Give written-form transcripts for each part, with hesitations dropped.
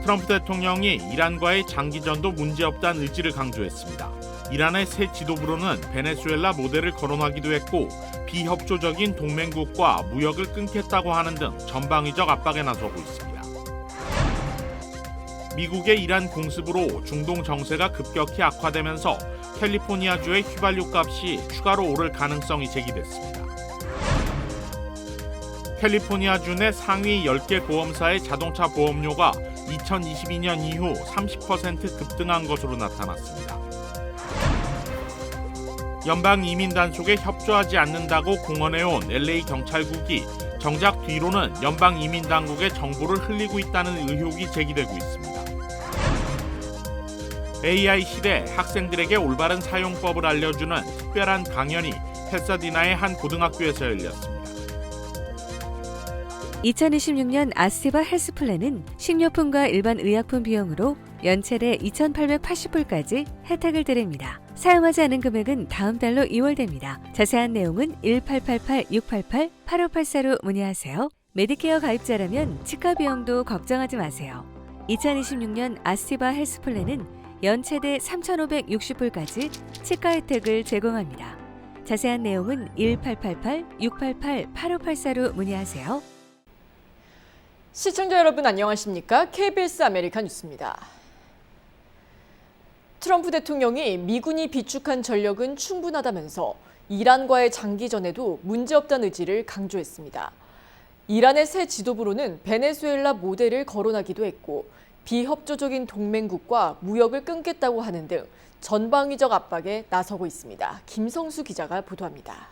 트럼프 대통령이 이란과의 장기전도 문제없다는 의지를 강조했습니다. 이란의 새 지도부로는 베네수엘라 모델을 거론하기도 했고 비협조적인 동맹국과 무역을 끊겠다고 하는 등 전방위적 압박에 나서고 있습니다. 미국의 이란 공습으로 중동 정세가 급격히 악화되면서 캘리포니아주의 휘발유 값이 추가로 오를 가능성이 제기됐습니다. 캘리포니아주 내 상위 10개 보험사의 자동차 보험료가 2022년 이후 30% 급등한 것으로 나타났습니다. 연방 이민 단속에 협조하지 않는다고 공언해온 LA 경찰국이 정작 뒤로는 연방 이민 당국의 정보를 흘리고 있다는 의혹이 제기되고 있습니다. AI 시대 학생들에게 올바른 사용법을 알려주는 특별한 강연이 패사디나의 한 고등학교에서 열렸습니다. 2026년 아스티바 헬스플랜은 식료품과 일반 의약품 비용으로 연체대 2,880불까지 혜택을 드립니다. 사용하지 않은 금액은 다음 달로 2월됩니다. 자세한 내용은 1888-688-8584로 문의하세요. 메디케어 가입자라면 치과 비용도 걱정하지 마세요. 2026년 아스티바 헬스플랜은 연체대 3,560불까지 치과 혜택을 제공합니다. 자세한 내용은 1888-688-8584로 문의하세요. 시청자 여러분 안녕하십니까? KBS 아메리카 뉴스입니다. 트럼프 대통령이 미군이 비축한 전력은 충분하다면서 이란과의 장기전에도 문제없다는 의지를 강조했습니다. 이란의 새 지도부로는 베네수엘라 모델을 거론하기도 했고 비협조적인 동맹국과 무역을 끊겠다고 하는 등 전방위적 압박에 나서고 있습니다. 김성수 기자가 보도합니다.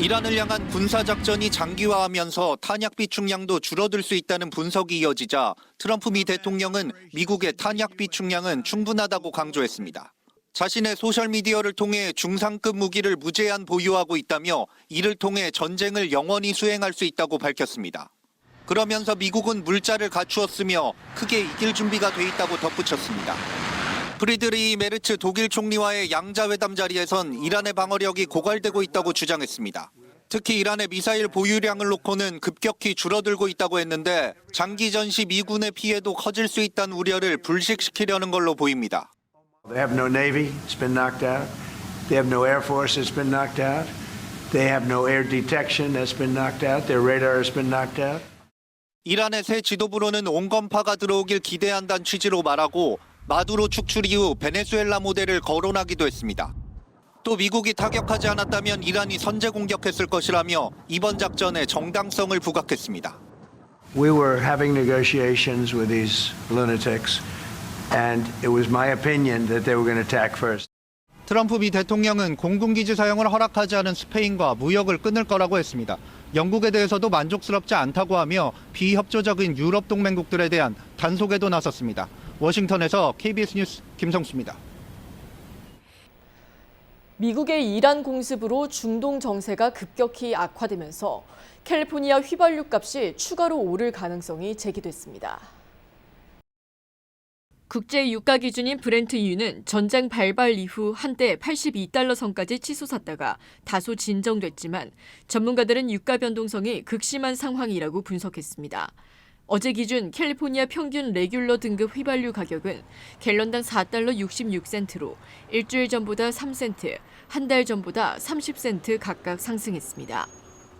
이란을 향한 군사작전이 장기화하면서 탄약 비축량도 줄어들 수 있다는 분석이 이어지자 트럼프 미 대통령은 미국의 탄약 비축량은 충분하다고 강조했습니다. 자신의 소셜미디어를 통해 중상급 무기를 무제한 보유하고 있다며 이를 통해 전쟁을 영원히 수행할 수 있다고 밝혔습니다. 그러면서 미국은 물자를 갖추었으며 크게 이길 준비가 돼 있다고 덧붙였습니다. 프리드리히 메르츠 독일 총리와의 양자회담 자리에선 이란의 방어력이 고갈되고 있다고 주장했습니다. 특히 이란의 미사일 보유량을 놓고는 급격히 줄어들고 있다고 했는데 장기전 시 미군의 피해도 커질 수 있다는 우려를 불식시키려는 걸로 보입니다. They have no navy, it's been knocked out. They have no air force, it's been knocked out. They have no air detection, that's been knocked out. Their radar has been knocked out. 이란의 새 지도부로는 온건파가 들어오길 기대한다는 취지로 말하고 마두로 축출 이후 베네수엘라 모델을 거론하기도 했습니다. 또 미국이 타격하지 않았다면 이란이 선제 공격했을 것이라며 이번 작전에 정당성을 부각했습니다. We were having negotiations with these lunatics, and it was my opinion that they were going to attack first. 트럼프 미 대통령은 공군기지 사용을 허락하지 않은 스페인과 무역을 끊을 거라고 했습니다. 영국에 대해서도 만족스럽지 않다고 하며 비협조적인 유럽 동맹국들에 대한 단속에도 나섰습니다. 워싱턴에서 KBS 뉴스 김성수입니다. 미국의 이란 공습으로 중동 정세가 급격히 악화되면서 캘리포니아 휘발유 값이 추가로 오를 가능성이 제기됐습니다. 국제 유가 기준인 브렌트유는 전쟁 발발 이후 한때 82달러 선까지 치솟았다가 다소 진정됐지만 전문가들은 유가 변동성이 극심한 상황이라고 분석했습니다. 어제 기준 캘리포니아 평균 레귤러 등급 휘발유 가격은 갤런당 4달러 66센트로 일주일 전보다 3센트, 한 달 전보다 30센트 각각 상승했습니다.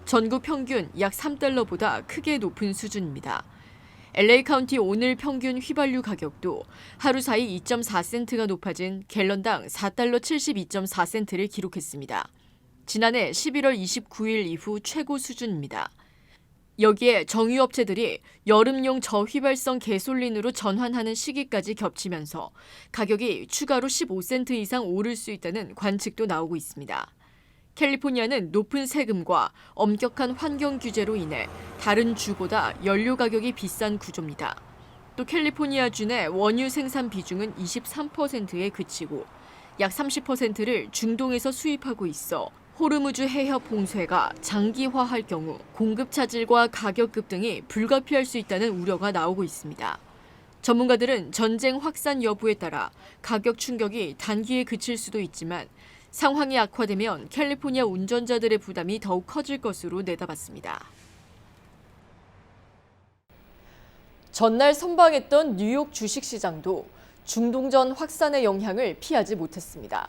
전국 평균 약 3달러보다 크게 높은 수준입니다. LA 카운티 오늘 평균 휘발유 가격도 하루 사이 2.4센트가 높아진 갤런당 4달러 72.4센트를 기록했습니다. 지난해 11월 29일 이후 최고 수준입니다. 여기에 정유업체들이 여름용 저휘발성 개솔린으로 전환하는 시기까지 겹치면서 가격이 추가로 15센트 이상 오를 수 있다는 관측도 나오고 있습니다. 캘리포니아는 높은 세금과 엄격한 환경 규제로 인해 다른 주보다 연료 가격이 비싼 구조입니다. 또 캘리포니아주 내 원유 생산 비중은 23%에 그치고 약 30%를 중동에서 수입하고 있어 호르무즈 해협 봉쇄가 장기화할 경우 공급 차질과 가격 급등이 불가피할 수 있다는 우려가 나오고 있습니다. 전문가들은 전쟁 확산 여부에 따라 가격 충격이 단기에 그칠 수도 있지만 상황이 악화되면 캘리포니아 운전자들의 부담이 더욱 커질 것으로 내다봤습니다. 전날 선방했던 뉴욕 주식시장도 중동전 확산의 영향을 피하지 못했습니다.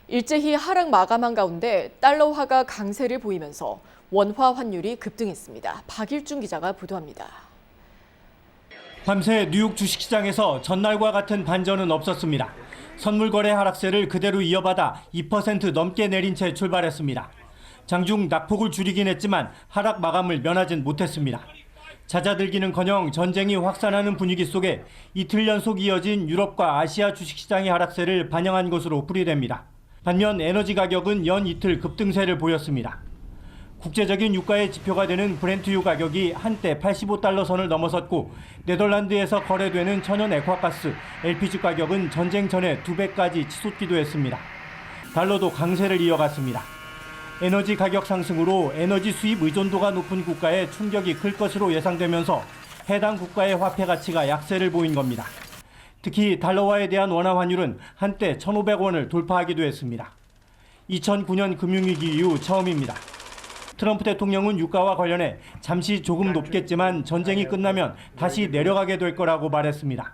일제히 하락 마감한 가운데 달러화가 강세를 보이면서 원화 환율이 급등했습니다. 박일중 기자가 보도합니다. 밤새 뉴욕 주식시장에서 전날과 같은 반전은 없었습니다. 선물거래 하락세를 그대로 이어받아 2% 넘게 내린 채 출발했습니다. 장중 낙폭을 줄이긴 했지만 하락 마감을 면하진 못했습니다. 잦아들기는커녕 전쟁이 확산하는 분위기 속에 이틀 연속 이어진 유럽과 아시아 주식시장의 하락세를 반영한 것으로 풀이됩니다. 반면 에너지 가격은 연 이틀 급등세를 보였습니다. 국제적인 유가의 지표가 되는 브렌트유 가격이 한때 85달러 선을 넘어섰고 네덜란드에서 거래되는 천연 액화가스, LPG 가격은 전쟁 전에 2배까지 치솟기도 했습니다. 달러도 강세를 이어갔습니다. 에너지 가격 상승으로 에너지 수입 의존도가 높은 국가에 충격이 클 것으로 예상되면서 해당 국가의 화폐 가치가 약세를 보인 겁니다. 특히 달러화에 대한 원화 환율은 한때 1,500원을 돌파하기도 했습니다. 2009년 금융위기 이후 처음입니다. 트럼프 대통령은 유가와 관련해 잠시 조금 높겠지만 전쟁이 끝나면 다시 내려가게 될 거라고 말했습니다.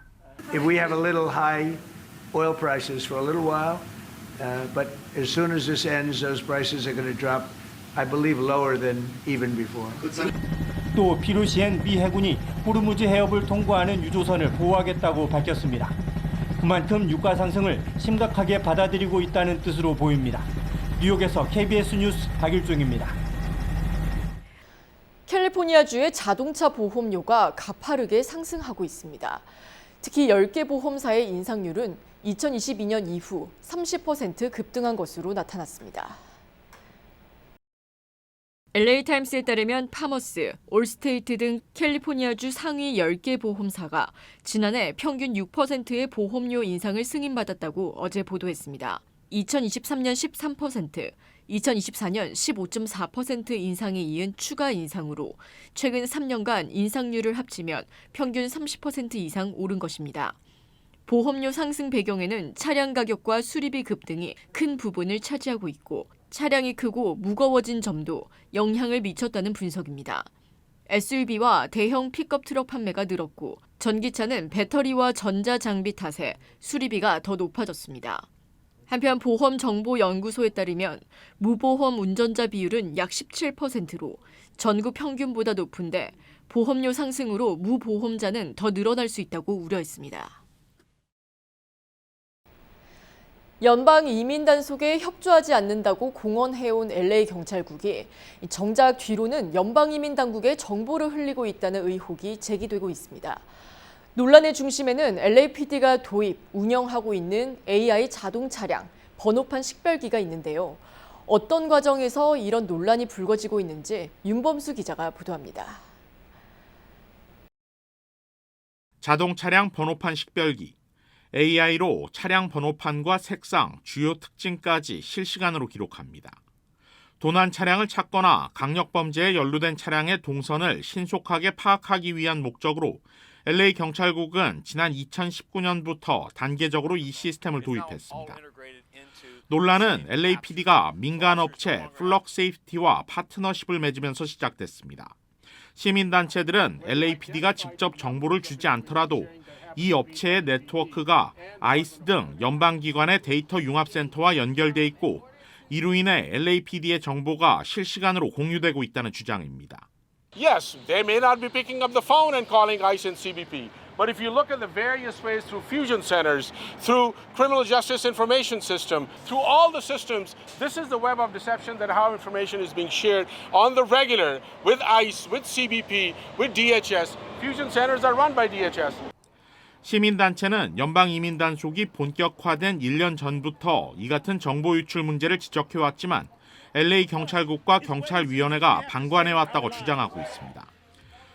If we have a little high oil prices for a little while, but as soon as this ends, those prices are going to drop, I believe, lower than even before. 또 필요시엔 미 해군이 호르무즈 해협을 통과하는 유조선을 보호하겠다고 밝혔습니다. 그만큼 유가 상승을 심각하게 받아들이고 있다는 뜻으로 보입니다. 뉴욕에서 KBS 뉴스 박일중입니다. 캘리포니아주의 자동차 보험료가 가파르게 상승하고 있습니다. 특히 10개 보험사의 인상률은 2022년 이후 30% 급등한 것으로 나타났습니다. LA타임스에 따르면 파머스, 올스테이트 등 캘리포니아주 상위 10개 보험사가 지난해 평균 6%의 보험료 인상을 승인받았다고 어제 보도했습니다. 2023년 13%, 2024년 15.4% 인상에 이은 추가 인상으로 최근 3년간 인상률을 합치면 평균 30% 이상 오른 것입니다. 보험료 상승 배경에는 차량 가격과 수리비 급등이 큰 부분을 차지하고 있고 차량이 크고 무거워진 점도 영향을 미쳤다는 분석입니다. SUV와 대형 픽업 트럭 판매가 늘었고 전기차는 배터리와 전자 장비 탓에 수리비가 더 높아졌습니다. 한편 보험정보연구소에 따르면 무보험 운전자 비율은 약 17%로 전국 평균보다 높은데 보험료 상승으로 무보험자는 더 늘어날 수 있다고 우려했습니다. 연방 이민 단속에 협조하지 않는다고 공언해온 LA 경찰국이 정작 뒤로는 연방 이민 당국에 정보를 흘리고 있다는 의혹이 제기되고 있습니다. 논란의 중심에는 LAPD가 도입, 운영하고 있는 AI 자동 차량, 번호판 식별기가 있는데요. 어떤 과정에서 이런 논란이 불거지고 있는지 윤범수 기자가 보도합니다. 자동 차량 번호판 식별기. AI로 차량 번호판과 색상, 주요 특징까지 실시간으로 기록합니다. 도난 차량을 찾거나 강력범죄에 연루된 차량의 동선을 신속하게 파악하기 위한 목적으로 LA 경찰국은 지난 2019년부터 단계적으로 이 시스템을 도입했습니다. 논란은 LAPD가 민간 업체 플럭세이프티와 파트너십을 맺으면서 시작됐습니다. 시민단체들은 LAPD가 직접 정보를 주지 않더라도 이 업체의 네트워크가 ICE 등 연방기관의 데이터 융합센터와 연결돼 있고 이로 인해 LAPD의 정보가 실시간으로 공유되고 있다는 주장입니다. Yes, they may not be picking up the phone and calling ICE and CBP. But if you look at the various ways through fusion centers, through criminal justice information system, through all the systems, this is the web of deception that how information is being shared on the regular with ICE, with CBP, with DHS. Fusion centers are run by DHS. 시민단체는 연방이민단속이 본격화된 1년 전부터 이 같은 정보 유출 문제를 지적해왔지만 LA 경찰국과 경찰위원회가 방관해왔다고 주장하고 있습니다.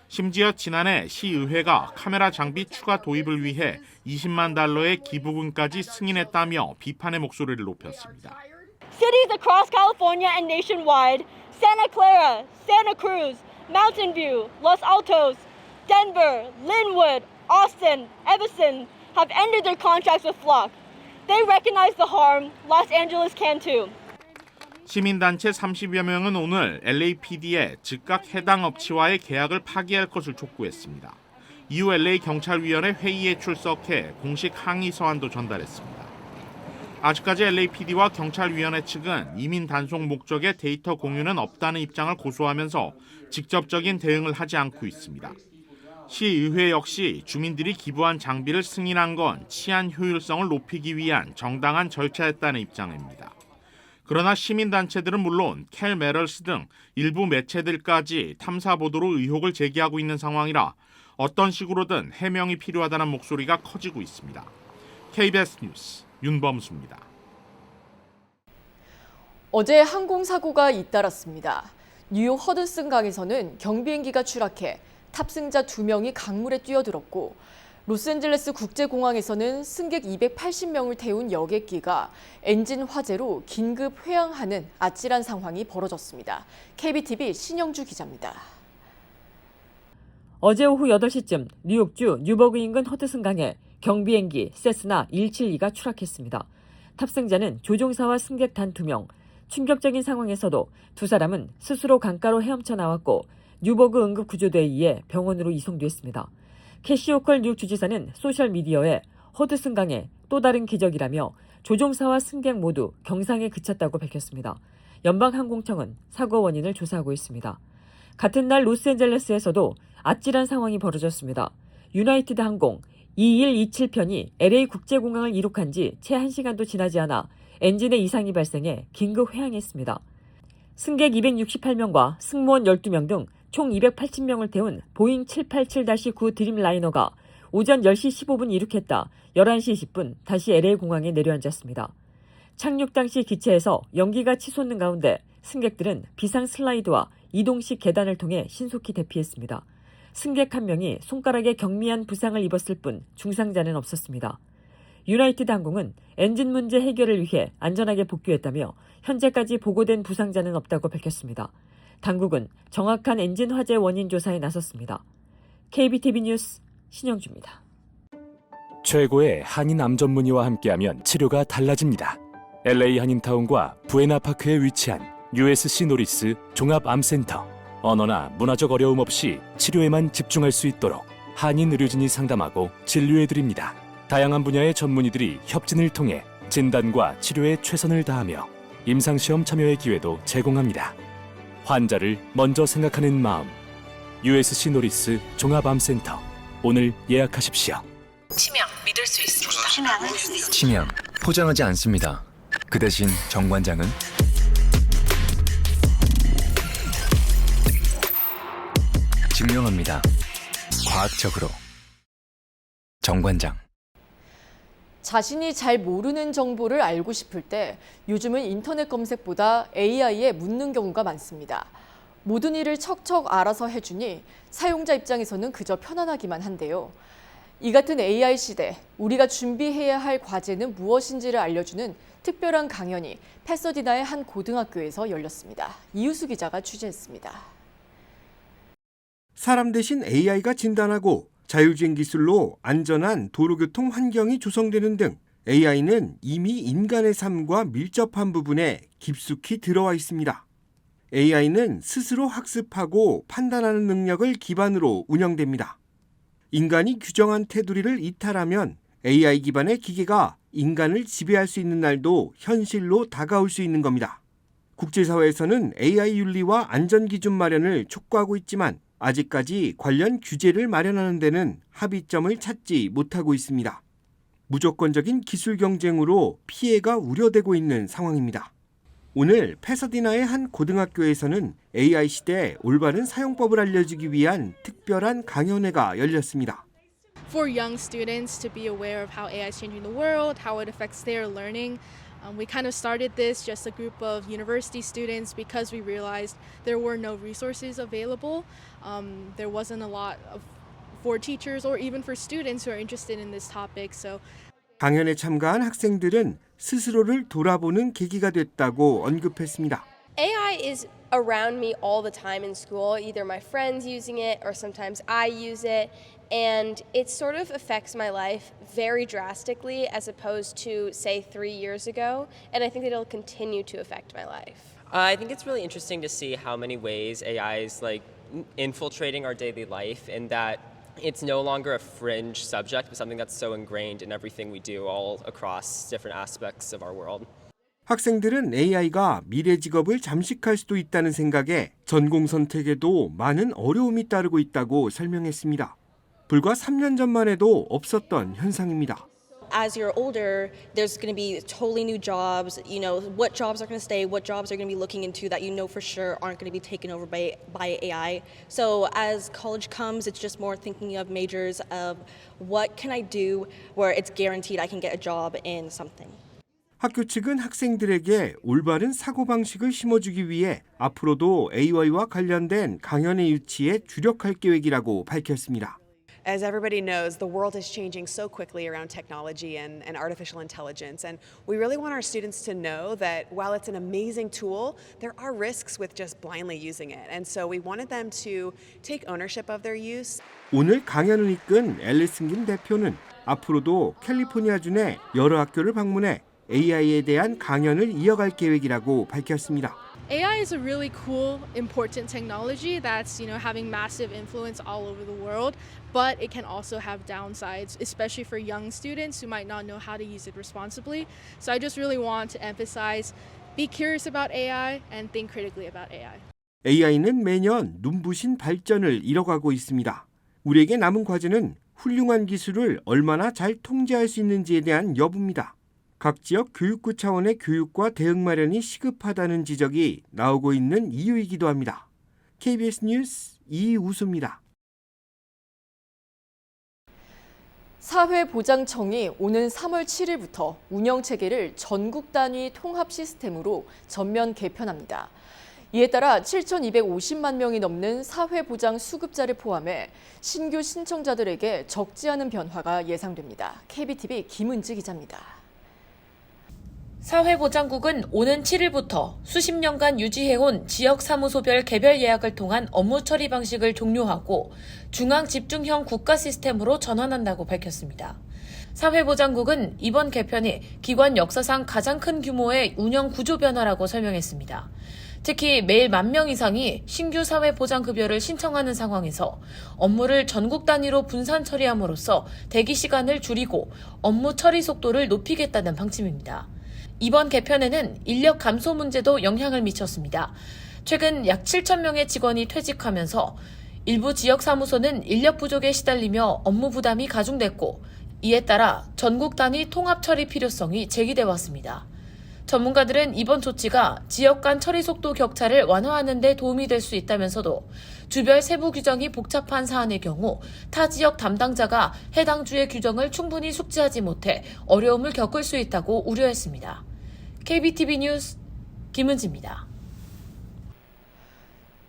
심지어 지난해 시의회가 카메라 장비 추가 도입을 위해 $20만 달러의 기부금까지 승인했다며 비판의 목소리를 높였습니다. Cities across California and nationwide, Santa Clara, Santa Cruz, Mountain View, Los Altos, Denver, Linwood, Austin, Evanston have ended their contracts with Flock. They recognize the harm. Los Angeles can too. 시민단체 30여 명은 오늘 LAPD에 즉각 해당 업체와의 계약을 파기할 것을 촉구했습니다. 이후 LA 경찰위원회 회의에 출석해 공식 항의 서한도 전달했습니다. 아직까지 LAPD와 경찰위원회 측은 이민 단속 목적의 데이터 공유는 없다는 입장을 고수하면서 직접적인 대응을 하지 않고 있습니다. 시의회 역시 주민들이 기부한 장비를 승인한 건 치안 효율성을 높이기 위한 정당한 절차였다는 입장입니다. 그러나 시민단체들은 물론 캘 메럴스 등 일부 매체들까지 탐사 보도로 의혹을 제기하고 있는 상황이라 어떤 식으로든 해명이 필요하다는 목소리가 커지고 있습니다. KBS 뉴스 윤범수입니다. 어제 항공사고가 잇따랐습니다. 뉴욕 허드슨 강에서는 경비행기가 추락해 탑승자 2명이 강물에 뛰어들었고 로스앤젤레스 국제공항에서는 승객 280명을 태운 여객기가 엔진 화재로 긴급 회항하는 아찔한 상황이 벌어졌습니다. KBTV 신영주 기자입니다. 어제 오후 8시쯤 뉴욕주 뉴버그 인근 허드슨 강에 경비행기 세스나 172가 추락했습니다. 탑승자는 조종사와 승객 단 2명. 충격적인 상황에서도 두 사람은 스스로 강가로 헤엄쳐 나왔고 뉴버그 응급구조대에 의해 병원으로 이송됐습니다. 캐시 호컬 뉴욕 주지사는 소셜미디어에 허드슨 강의 또 다른 기적이라며 조종사와 승객 모두 경상에 그쳤다고 밝혔습니다. 연방항공청은 사고 원인을 조사하고 있습니다. 같은 날 로스앤젤레스에서도 아찔한 상황이 벌어졌습니다. 유나이티드 항공 2127편이 LA 국제공항을 이륙한 지 채 1시간도 지나지 않아 엔진에 이상이 발생해 긴급 회항했습니다. 승객 268명과 승무원 12명 등 총 280명을 태운 보잉 787-9 드림라이너가 오전 10시 15분 이륙했다 11시 20분 다시 LA 공항에 내려앉았습니다. 착륙 당시 기체에서 연기가 치솟는 가운데 승객들은 비상 슬라이드와 이동식 계단을 통해 신속히 대피했습니다. 승객 1명이 손가락에 경미한 부상을 입었을 뿐 중상자는 없었습니다. 유나이티드 항공은 엔진 문제 해결을 위해 안전하게 복귀했다며 현재까지 보고된 부상자는 없다고 밝혔습니다. 당국은 정확한 엔진 화재 원인 조사에 나섰습니다. KBTV 뉴스 신영주입니다. 최고의 한인 암 전문의와 함께하면 치료가 달라집니다. LA 한인타운과 부에나파크에 위치한 USC 노리스 종합암센터. 언어나 문화적 어려움 없이 치료에만 집중할 수 있도록 한인 의료진이 상담하고 진료해드립니다. 다양한 분야의 전문의들이 협진을 통해 진단과 치료에 최선을 다하며 임상시험 참여의 기회도 제공합니다. 환자를 먼저 생각하는 마음. USC 노리스 종합암센터. 오늘 예약하십시오. 치명 믿을 수 있습니다. 치명 포장하지 않습니다. 그 대신 정관장은 증명합니다. 과학적으로. 정관장. 자신이 잘 모르는 정보를 알고 싶을 때 요즘은 인터넷 검색보다 AI에 묻는 경우가 많습니다. 모든 일을 척척 알아서 해주니 사용자 입장에서는 그저 편안하기만 한데요. 이 같은 AI 시대, 우리가 준비해야 할 과제는 무엇인지를 알려주는 특별한 강연이 패서디나의 한 고등학교에서 열렸습니다. 이유수 기자가 취재했습니다. 사람 대신 AI가 진단하고 자율주행 기술로 안전한 도로교통 환경이 조성되는 등 AI는 이미 인간의 삶과 밀접한 부분에 깊숙이 들어와 있습니다. AI는 스스로 학습하고 판단하는 능력을 기반으로 운영됩니다. 인간이 규정한 테두리를 이탈하면 AI 기반의 기계가 인간을 지배할 수 있는 날도 현실로 다가올 수 있는 겁니다. 국제사회에서는 AI 윤리와 안전기준 마련을 촉구하고 있지만 아직까지 관련 규제를 마련하는 데는 합의점을 찾지 못하고 있습니다. 무조건적인 기술 경쟁으로 피해가 우려되고 있는 상황입니다. 오늘 패서디나의 한 고등학교에서는 AI 시대의 올바른 사용법을 알려주기 위한 특별한 강연회가 열렸습니다. For young students to be aware of how AI is changing the world, how it affects their learning. We kind of started this just a group of university students because we realized there were no resources available. There wasn't a lot for teachers or even for students who are interested in this topic. So 강연에 참가한 학생들은 스스로를 돌아보는 계기가 됐다고 언급했습니다. AI is around me all the time in school. Either my friends using it or sometimes I use it. And it sort of affects my life very drastically as opposed to, say, 3 years ago. And I think that it'll continue to affect my life. I think it's really interesting to see how many ways AI is infiltrating our daily life, and that it's no longer a fringe subject, but something that's so ingrained in everything we do all across different aspects of our world. 학생들은 AI가 미래 직업을 잠식할 수도 있다는 생각에 전공 선택에도 많은 어려움이 따르고 있다고 설명했습니다. 불과 3년 전만 해도 없었던 현상입니다. As you're older, there's going to be totally new jobs. You know, what jobs are going to stay, what jobs are going to be looking into that you know for sure aren't going to be taken over by AI. So as college comes, it's just more thinking of majors of what can I do where it's guaranteed I can get a job in something. 학교 측은 학생들에게 올바른 사고방식을 심어주기 위해 앞으로도 AI와 관련된 강연의 유치에 주력할 계획이라고 밝혔습니다. As everybody knows, the world is changing so quickly around technology and artificial intelligence. And we really want our students to know that while it's an amazing tool, there are risks with just blindly using it. And so we wanted them to take ownership of their use. 오늘 강연을 이끈 앨리슨 김 대표는 앞으로도 캘리포니아주 내 여러 학교를 방문해 AI에 대한 강연을 이어갈 계획이라고 밝혔습니다. AI is a really cool, important technology that's, having massive influence all over the world, but it can also have downsides, especially for young students who might not know how to use it responsibly. So I just really want to emphasize, be curious about AI and think critically about AI. AI는 매년 눈부신 발전을 이뤄가고 있습니다. 우리에게 남은 과제는 훌륭한 기술을 얼마나 잘 통제할 수 있는지에 대한 여부입니다. 각 지역 교육부 차원의 교육과 대응 마련이 시급하다는 지적이 나오고 있는 이유이기도 합니다. KBS 뉴스 이우수입니다. 사회보장청이 오는 3월 7일부터 운영체계를 전국 단위 통합 시스템으로 전면 개편합니다. 이에 따라 7,250만 명이 넘는 사회보장 수급자를 포함해 신규 신청자들에게 적지 않은 변화가 예상됩니다. KBTV 김은지 기자입니다. 사회보장국은 오는 7일부터 수십 년간 유지해온 지역사무소별 개별 예약을 통한 업무 처리 방식을 종료하고 중앙집중형 국가 시스템으로 전환한다고 밝혔습니다. 사회보장국은 이번 개편이 기관 역사상 가장 큰 규모의 운영 구조 변화라고 설명했습니다. 특히 매일 10,000명 이상이 신규 사회보장급여를 신청하는 상황에서 업무를 전국 단위로 분산 처리함으로써 대기 시간을 줄이고 업무 처리 속도를 높이겠다는 방침입니다. 이번 개편에는 인력 감소 문제도 영향을 미쳤습니다. 최근 약 7,000명의 직원이 퇴직하면서 일부 지역사무소는 인력 부족에 시달리며 업무 부담이 가중됐고 이에 따라 전국 단위 통합 처리 필요성이 제기돼 왔습니다. 전문가들은 이번 조치가 지역 간 처리 속도 격차를 완화하는 데 도움이 될 수 있다면서도 주별 세부 규정이 복잡한 사안의 경우 타 지역 담당자가 해당 주의 규정을 충분히 숙지하지 못해 어려움을 겪을 수 있다고 우려했습니다. KBTV 뉴스 김은지입니다.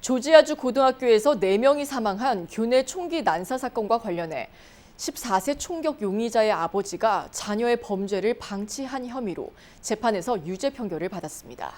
조지아주 고등학교에서 4명이 사망한 교내 총기 난사 사건과 관련해 14세 총격 용의자의 아버지가 자녀의 범죄를 방치한 혐의로 재판에서 유죄 판결을 받았습니다.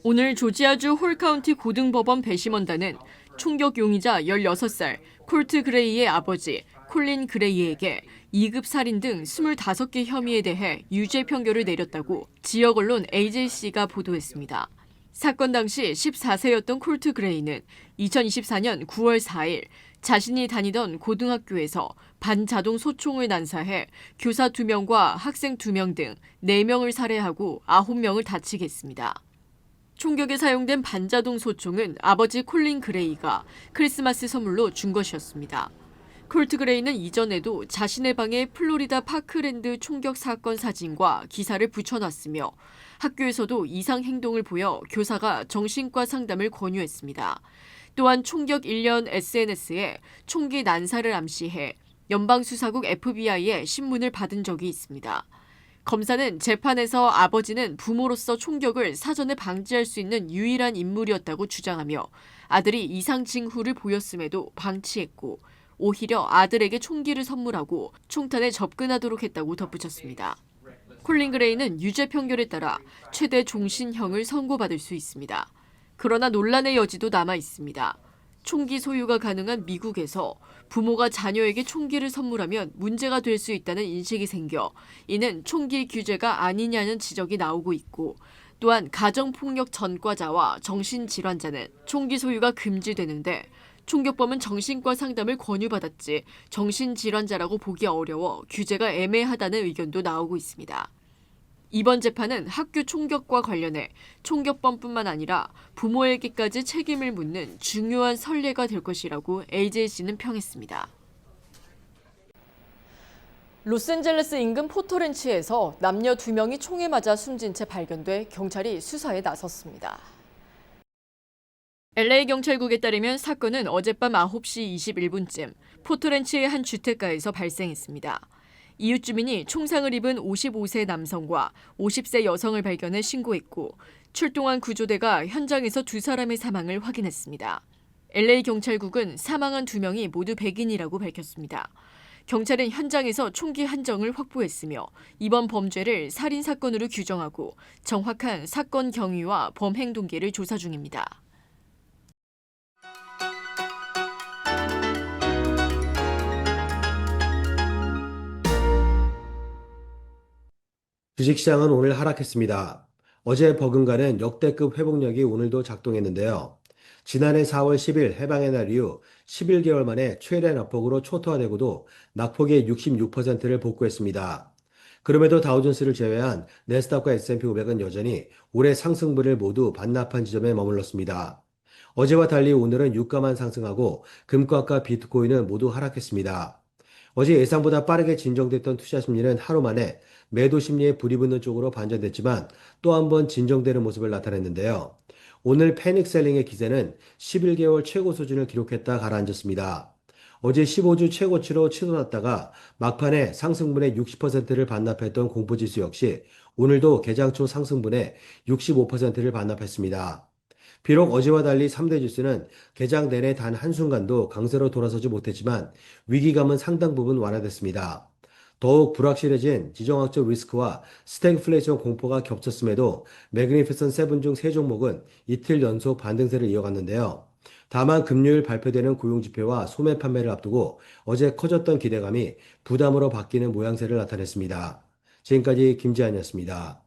오늘 조지아주 홀카운티 고등법원 배심원단은 총격 용의자 16살 콜트 그레이의 아버지 콜린 그레이에게 2급 살인 등 25개 혐의에 대해 유죄 판결을 내렸다고 지역 언론 AJC가 보도했습니다. 사건 당시 14세였던 콜트 그레이는 2024년 9월 4일 자신이 다니던 고등학교에서 반자동 소총을 난사해 교사 2명과 학생 2명 등 4명을 살해하고 9명을 다치게 했습니다. 총격에 사용된 반자동 소총은 아버지 콜린 그레이가 크리스마스 선물로 준 것이었습니다. 콜트 그레이는 이전에도 자신의 방에 플로리다 파크랜드 총격 사건 사진과 기사를 붙여놨으며 학교에서도 이상 행동을 보여 교사가 정신과 상담을 권유했습니다. 또한 총격 1년 SNS에 총기 난사를 암시해 연방수사국 FBI의 신문을 받은 적이 있습니다. 검사는 재판에서 아버지는 부모로서 총격을 사전에 방지할 수 있는 유일한 인물이었다고 주장하며 아들이 이상 징후를 보였음에도 방치했고 오히려 아들에게 총기를 선물하고 총탄에 접근하도록 했다고 덧붙였습니다. 콜린 그레이는 유죄 판결에 따라 최대 종신형을 선고받을 수 있습니다. 그러나 논란의 여지도 남아 있습니다. 총기 소유가 가능한 미국에서 부모가 자녀에게 총기를 선물하면 문제가 될 수 있다는 인식이 생겨 이는 총기 규제가 아니냐는 지적이 나오고 있고 또한 가정폭력 전과자와 정신질환자는 총기 소유가 금지되는데 총격범은 정신과 상담을 권유받았지 정신질환자라고 보기 어려워 규제가 애매하다는 의견도 나오고 있습니다. 이번 재판은 학교 총격과 관련해 총격범뿐만 아니라 부모에게까지 책임을 묻는 중요한 선례가 될 것이라고 AJC는 평했습니다. 로스앤젤레스 인근 포토렌치에서 남녀 2명이 총에 맞아 숨진 채 발견돼 경찰이 수사에 나섰습니다. LA 경찰국에 따르면 사건은 어젯밤 9시 21분쯤 포토렌치의 한 주택가에서 발생했습니다. 이웃 주민이 총상을 입은 55세 남성과 50세 여성을 발견해 신고했고 출동한 구조대가 현장에서 2사람의 사망을 확인했습니다. LA 경찰국은 사망한 2명이 모두 백인이라고 밝혔습니다. 경찰은 현장에서 총기 한 정을 확보했으며 이번 범죄를 살인 사건으로 규정하고 정확한 사건 경위와 범행 동기를 조사 중입니다. 주식시장은 오늘 하락했습니다. 어제 버금가는 역대급 회복력이 오늘도 작동했는데요. 지난해 4월 10일 해방의 날 이후 11개월 만에 최대 낙폭으로 초토화되고도 낙폭의 66%를 복구했습니다. 그럼에도 다우존스를 제외한 내스닥과 S&P 500은 여전히 올해 상승분을 모두 반납한 지점에 머물렀습니다. 어제와 달리 오늘은 유가만 상승하고 금값과 비트코인은 모두 하락했습니다. 어제 예상보다 빠르게 진정됐던 투자 심리는 하루 만에 매도 심리에 불이 붙는 쪽으로 반전됐지만 또 한 번 진정되는 모습을 나타냈는데요. 오늘 패닉셀링의 기세는 11개월 최고 수준을 기록했다 가라앉았습니다. 어제 15주 최고치로 치솟았다가 막판에 상승분의 60%를 반납했던 공포지수 역시 오늘도 개장 초 상승분의 65%를 반납했습니다. 비록 어제와 달리 3대 지수는 개장 내내 단 한순간도 강세로 돌아서지 못했지만 위기감은 상당 부분 완화됐습니다. 더욱 불확실해진 지정학적 리스크와 스태그플레이션 공포가 겹쳤음에도 매그니피선 7 중 3종목은 이틀 연속 반등세를 이어갔는데요. 다만 금요일 발표되는 고용지표와 소매 판매를 앞두고 어제 커졌던 기대감이 부담으로 바뀌는 모양새를 나타냈습니다. 지금까지 김지한이었습니다.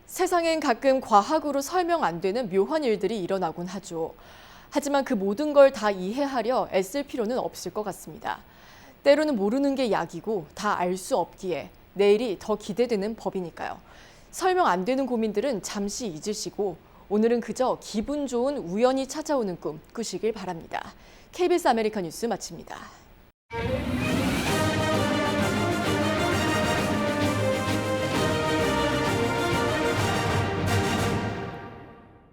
세상엔 가끔 과학으로 설명 안 되는 묘한 일들이 일어나곤 하죠. 하지만 그 모든 걸 다 이해하려 애쓸 필요는 없을 것 같습니다. 때로는 모르는 게 약이고 다 알 수 없기에 내일이 더 기대되는 법이니까요. 설명 안 되는 고민들은 잠시 잊으시고 오늘은 그저 기분 좋은 우연히 찾아오는 꿈 꾸시길 바랍니다. KBS 아메리카 뉴스 마칩니다.